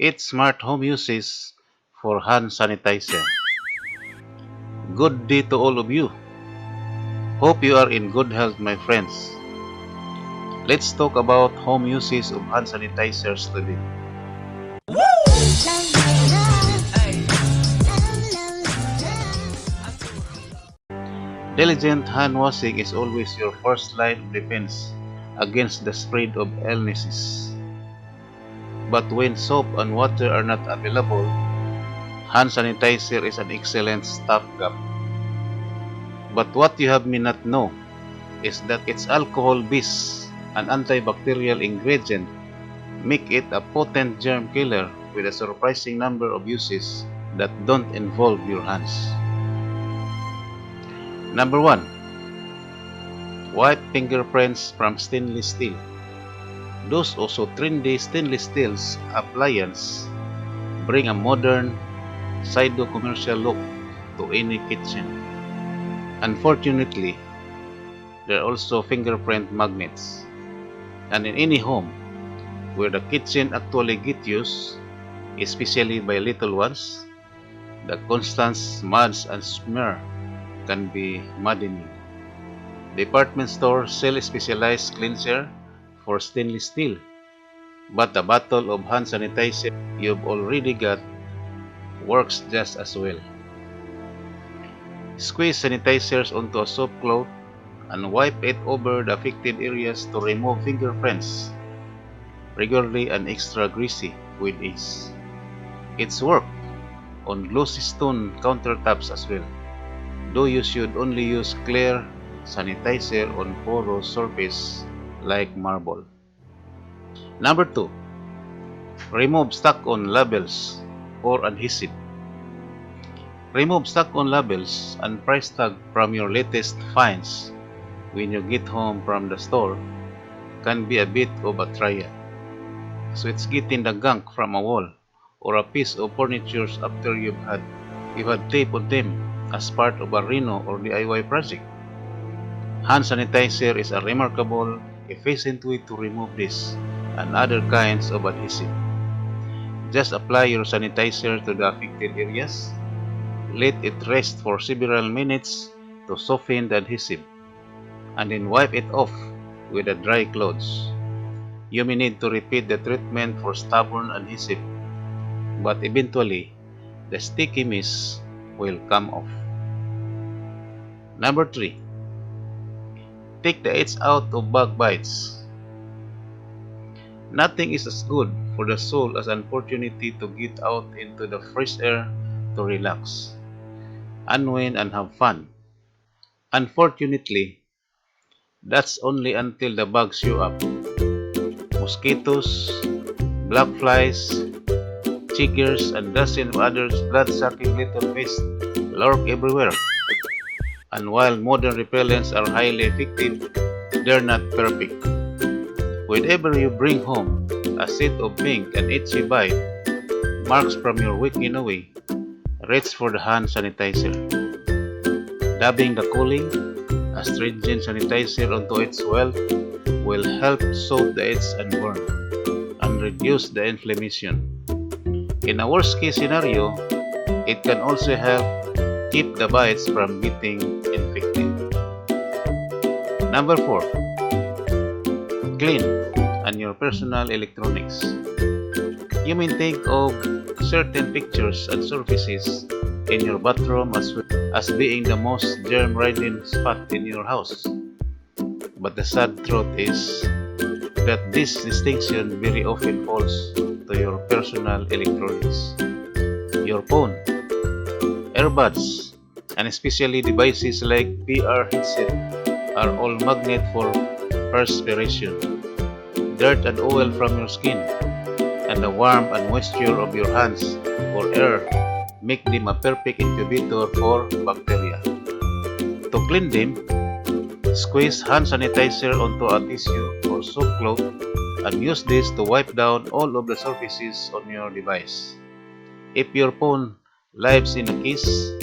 8 smart home uses for hand sanitizer. Good day to all of you. Hope you are in good health, my friends. Let's talk about home uses of hand sanitizers today. Diligent hand washing is always your first line of defense against the spread of illnesses. But when soap and water are not available, hand sanitizer is an excellent stopgap. But what you have may not know is that its alcohol-based and antibacterial ingredient make it a potent germ killer with a surprising number of uses that don't involve your hands. Number 1. Wipe fingerprints from stainless steel. Those also trendy stainless steel appliances bring a modern, pseudo-commercial look to any kitchen. Unfortunately, there are also fingerprint magnets, and in any home where the kitchen actually gets used, especially by little ones, the constant smudge and smear can be maddening. Department stores sell specialized cleanser for stainless steel, but the bottle of hand sanitizer you've already got works just as well. Squeeze sanitizers onto a soap cloth and wipe it over the affected areas to remove fingerprints, regularly and extra greasy with ease. It's work on glossy stone countertops as well, though you should only use clear sanitizer on porous surface like marble. Number 2. Remove stuck-on labels or adhesive. Remove stuck-on labels and price tag from your latest finds when you get home from the store can be a bit of a trial. So it's getting the gunk from a wall or a piece of furniture after you've had tape on them as part of a reno or DIY project. Hand sanitizer is a remarkable, efficient way to remove this and other kinds of adhesive. Just apply your sanitizer to the affected areas, let it rest for several minutes to soften the adhesive, and then wipe it off with a dry clothes. You may need to repeat the treatment for stubborn adhesive, but eventually the sticky mess will come off. Number 3. Take the itch out of bug bites. Nothing is as good for the soul as an opportunity to get out into the fresh air to relax, unwind, and have fun. Unfortunately, that's only until the bugs show up. Mosquitoes, black flies, chiggers, and dozens of other blood-sucking little pests lurk everywhere. And while modern repellents are highly effective, they're not perfect. Whenever you bring home a set of pink and itchy bite marks from your weekend away, reach for the hand sanitizer. Dabbing the cooling, astringent sanitizer onto its well will help soothe the itch and burn, and reduce the inflammation. In a worst-case scenario, it can also help keep the bites from getting infected. Number 4. Clean and your personal electronics. You may think of certain pictures and surfaces in your bathroom as being the most germ-ridden spot in your house. But the sad truth is that this distinction very often falls to your personal electronics. Your phone, earbuds, and especially devices like VR headset are all magnet for perspiration, dirt and oil from your skin, and the warmth and moisture of your hands or air make them a perfect incubator for bacteria. To clean them, squeeze hand sanitizer onto a tissue or soap cloth and use this to wipe down all of the surfaces on your device. If your phone lives in a case,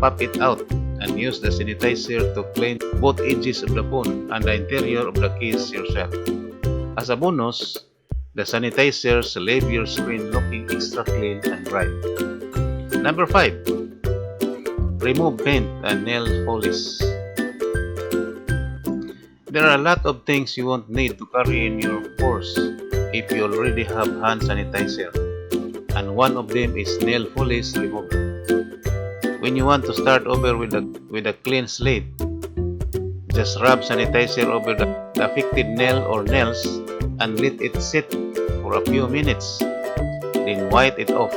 pop it out and use the sanitizer to clean both edges of the phone and the interior of the case yourself. As a bonus, The sanitizers leave your screen looking extra clean and bright. Number 5. Remove paint and nail polish. There are a lot of things you won't need to carry in your purse if you already have hand sanitizer, and one of them is nail polish remover. When you want to start over with a clean slate, just rub sanitizer over the affected nail or nails and let it sit for a few minutes, then wipe it off.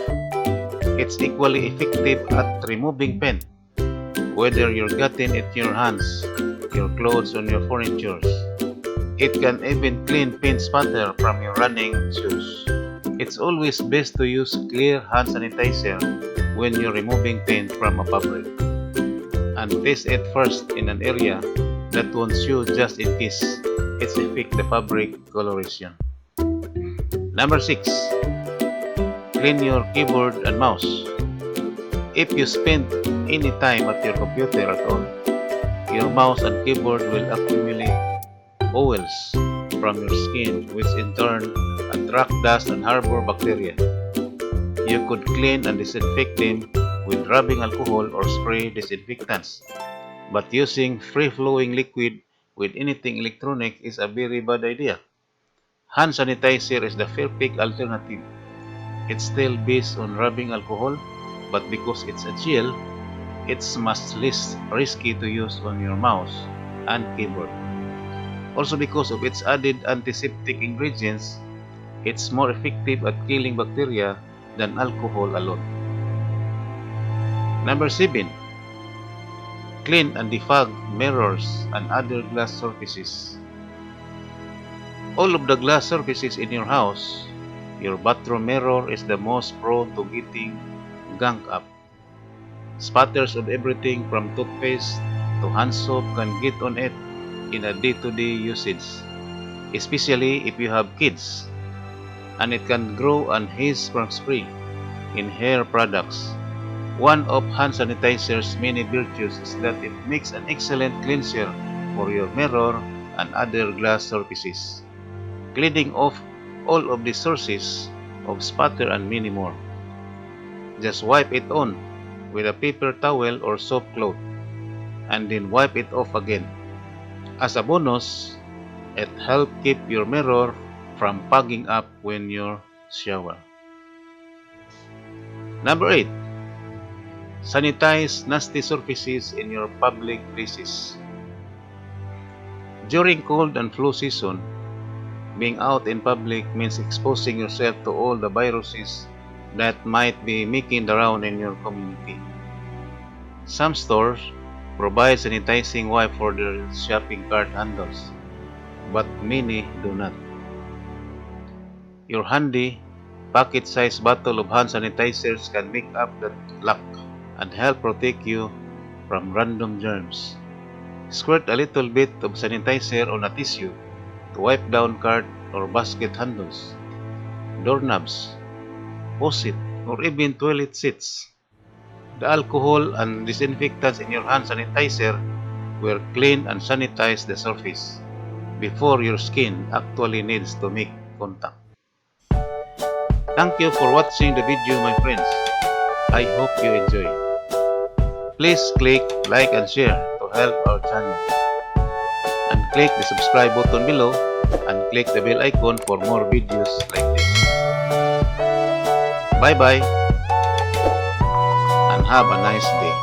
It's equally effective at removing paint, whether you're getting it in your hands, your clothes, on your furniture. It can even clean paint spatter from your running shoes. It's always best to use clear hand sanitizer when you're removing paint from a fabric, and test it first in an area that won't show just in case it's affect the fabric coloration. Number 6. Clean your keyboard and mouse. If you spend any time at your computer at all, your mouse and keyboard will accumulate oils from your skin, which in turn attract dust and harbor bacteria. You could clean and disinfect them with rubbing alcohol or spray disinfectants, but using free-flowing liquid with anything electronic is a very bad idea. Hand sanitizer is the perfect alternative. It's still based on rubbing alcohol, but because it's a gel, it's much less risky to use on your mouse and keyboard. Also, because of its added antiseptic ingredients, it's more effective at killing bacteria than alcohol alone. Number 7. Clean and defog mirrors and other glass surfaces. All of the glass surfaces in your house, your bathroom mirror is the most prone to getting gunk up. Spatters of everything from toothpaste to hand soap can get on it in a day-to-day usage, especially if you have kids, and it can grow and haze from spray in hair products. One of hand sanitizer's many virtues is that it makes an excellent cleanser for your mirror and other glass surfaces, cleaning off all of the sources of spatter and many more. Just wipe it on with a paper towel or soap cloth, and then wipe it off again. As a bonus, it helps keep your mirror from fogging up when you shower. Number 8. Sanitize nasty surfaces in your public places. During cold and flu season, being out in public means exposing yourself to all the viruses that might be making the round in your community. Some stores provide sanitizing wipe for their shopping cart handles, but many do not. Your handy, pocket-sized bottle of hand sanitizers can make up that lack and help protect you from random germs. Squirt a little bit of sanitizer on a tissue to wipe down cart or basket handles, doorknobs, faucet, or even toilet seats. The alcohol and disinfectants in your hand sanitizer will clean and sanitize the surface before your skin actually needs to make contact. Thank you for watching the video, my friends. I hope you enjoy. Please click like and share to help our channel. And click the subscribe button below and click the bell icon for more videos like this. Bye bye and have a nice day.